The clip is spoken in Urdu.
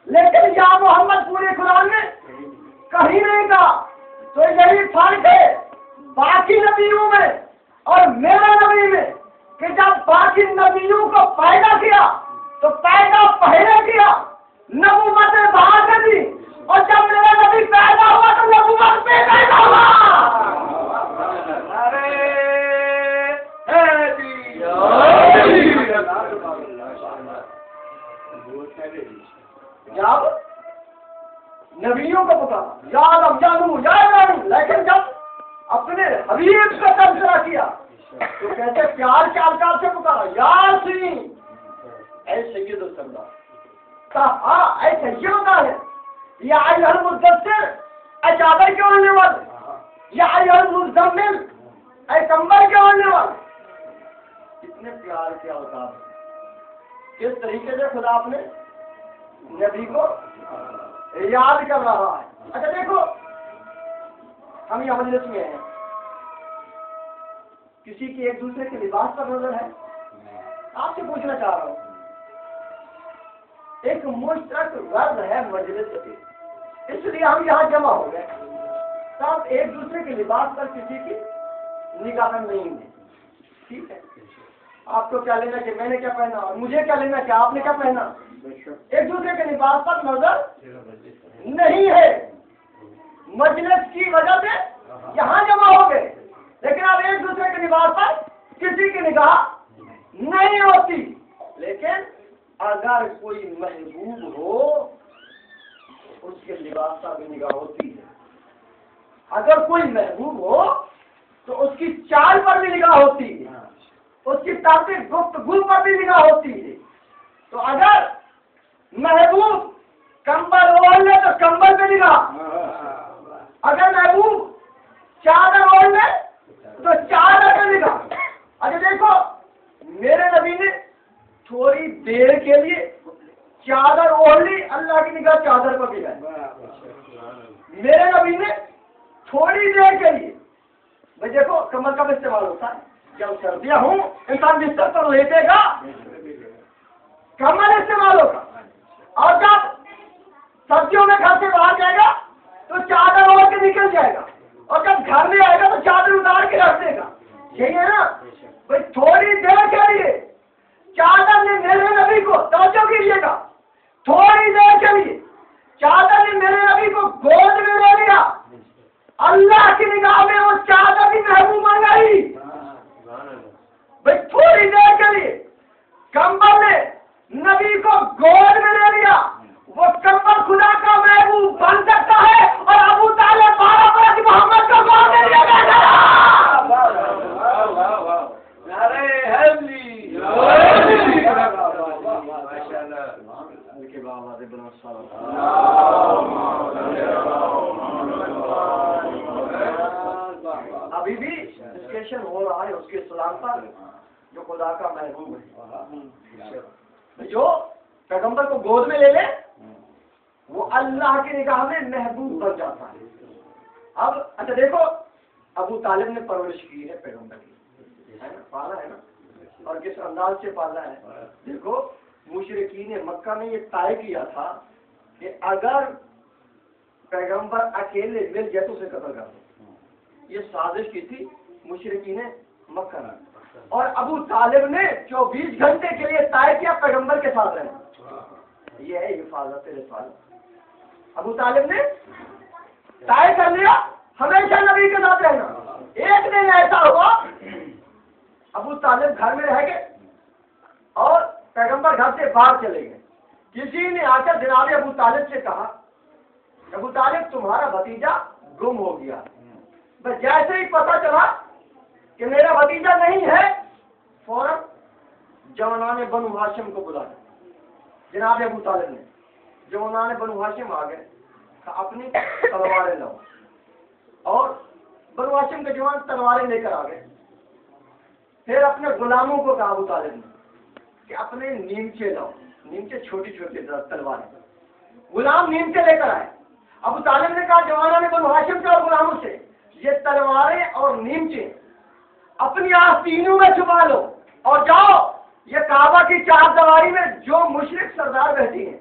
لیکن یا محمد پورے قرآن میں کہیں نہیں کہا. تو یہی فرق ہے باقی نبیوں میں اور میرے نبی میں کہ جب باقی نبیوں کو پیدا کیا تو پیدا پہلے کیا، نبوت بعد میں دی، اور جب میرا نبی پیدا ہوا تو نبوت پہ پیدا ہوا. جب نبیوں کو پکارا یا آدم یا نوح یا ابراہیم، لیکن جب اپنے حبیب کا تذکرہ کیا تو کہتے پیار کے الفاظ سے پکارا یاسین اے سید السردار، کہا اے سید ہے، یا ایھا المدثر اے چادر کے اوڑھنے والے، یا ایھا المزمل اے کمبل کے اوڑھنے والے. کتنے پیار کے الفاظ. کس طریقے سے خدا اپنے نبی کو یاد کر رہا ہے. اچھا دیکھو ہم یہاں مجلس میں ہیں، کسی کی ایک دوسرے کے لباس پر نظر ہے؟ آپ سے پوچھنا چاہ رہا ہوں. ایک مشترک غرض ہے مجلس کی، اس لیے ہم یہاں جمع ہو گئے. سب ایک دوسرے کے لباس پر کسی کی نگاہ نہیں ہے. ٹھیک ہے، آپ کو کیا لینا کہ میں نے کیا پہنا، اور مجھے کیا لینا کہ آپ نے کیا پہنا. ایک دوسرے کے لباس پر نظر نہیں ہے. مجلس کی وجہ سے یہاں جمع ہو گئے، لیکن اب ایک دوسرے کے لباس پر کسی کی نگاہ نہیں ہوتی. لیکن اگر کوئی محبوب ہو اس کے لباس پر بھی نگاہ ہوتی ہے. اگر کوئی محبوب ہو تو اس کی چال پر بھی نگاہ ہوتی ہے، اس کی طرز گفتگو پر بھی نگاہ ہوتی ہے. تو اگر محبوب کمبل اوڑھ لے تو کمبل پہ نگاہ، اگر محبوب چادر اوڑھ لے تو چادر پہ نگاہ. اچھا دیکھو میرے نبی نے تھوڑی دیر کے لیے چادر اوڑھ لی، اللہ کی نگاہ چادر پر بھی ہے. میرے نبی نے تھوڑی دیر کے لیے، بھائی دیکھو کمبل کا بھی استعمال ہوتا ہے، جب سردیاں ہوں انسان بستر پر لیٹے گا کمبل استعمال ہوگا، اور جب سردیوں میں گھر سے باہر جائے گا تو چادر اوڑھ کے نکل جائے گا، اور جب گھر میں آئے گا تو چادر اتار کے رکھ دے گا. یہی ہے نا بھائی. تھوڑی دیر کے لیے چادر نے میرے نبی کو، توجہ کیجیے گا، تھوڑی دیر کے لیے چادر نے میرے نبی کو گود میں لے لیا. اللہ کی نگاہ میں وہ چادر کی محبوب بن گئی. بھائی تھوڑی دیر کے لیے کمبل نے نبی کو گود میں لے لیا. وہ کمبل خدا کا محبوب بن سکتا ہے، اور ابو طالب 12 برس محمد کو گود میں لے گیا. ابھی بھی ڈسکشن ہو رہا ہے اس کے اسلام پر، جو خدا کا محبوب ہے، جو پیغمبر کو گود میں لے لے وہ اللہ کی نگاہ میں محبوب بن جاتا ہے. اب اچھا دیکھو ابو طالب نے پرورش کی ہے پیغمبر کی، ہے نا، پالا ہے نا، اور کس انداز سے پالا ہے. دیکھو مشرکین مکہ نے یہ طے کیا تھا کہ اگر پیغمبر اکیلے مل جائے تو اسے قتل کر دو. یہ سازش کی تھی مشرکین مکہ نے، اور ابو طالب نے 24 گھنٹے کے لیے طے کیا پیغمبر کے ساتھ رہنا. یہ ہے حفاظت رسالت. ابو طالب نے طے کر لیا ہمیشہ نبی کے ساتھ رہنا. ایک دن ایسا ہوا ابو طالب گھر میں رہ گئے اور پیغمبر گھر سے باہر چلے گئے. کسی نے آ کر جناب ابو طالب سے کہا ابو طالب تمہارا بھتیجا گم ہو گیا. بس جیسے ہی پتہ چلا کہ میرا بھتیجا نہیں ہے فوراً جوانان بنو ہاشم کو بلایا. جناب ابو طالب نے، جوانان بنو ہاشم آ گئے، اپنی تلواریں لاؤ، اور بنو ہاشم کے جوان تلواریں لے کر آ گئے. پھر اپنے غلاموں کو کہا ابو طالب نے کہ اپنے نیمچے لاؤ، نیمچے چھوٹی چھوٹی تلواریں. غلام نیمچے لے کر آئے. ابو طالب نے کہا جوانوں نے بنو ہاشم سے اور غلاموں سے یہ تلواریں اور نیمچے اپنی آستینوں میں چھپا لو اور جاؤ یہ کعبہ کی چار دیواری میں جو مشرک سردار بیٹھی ہیں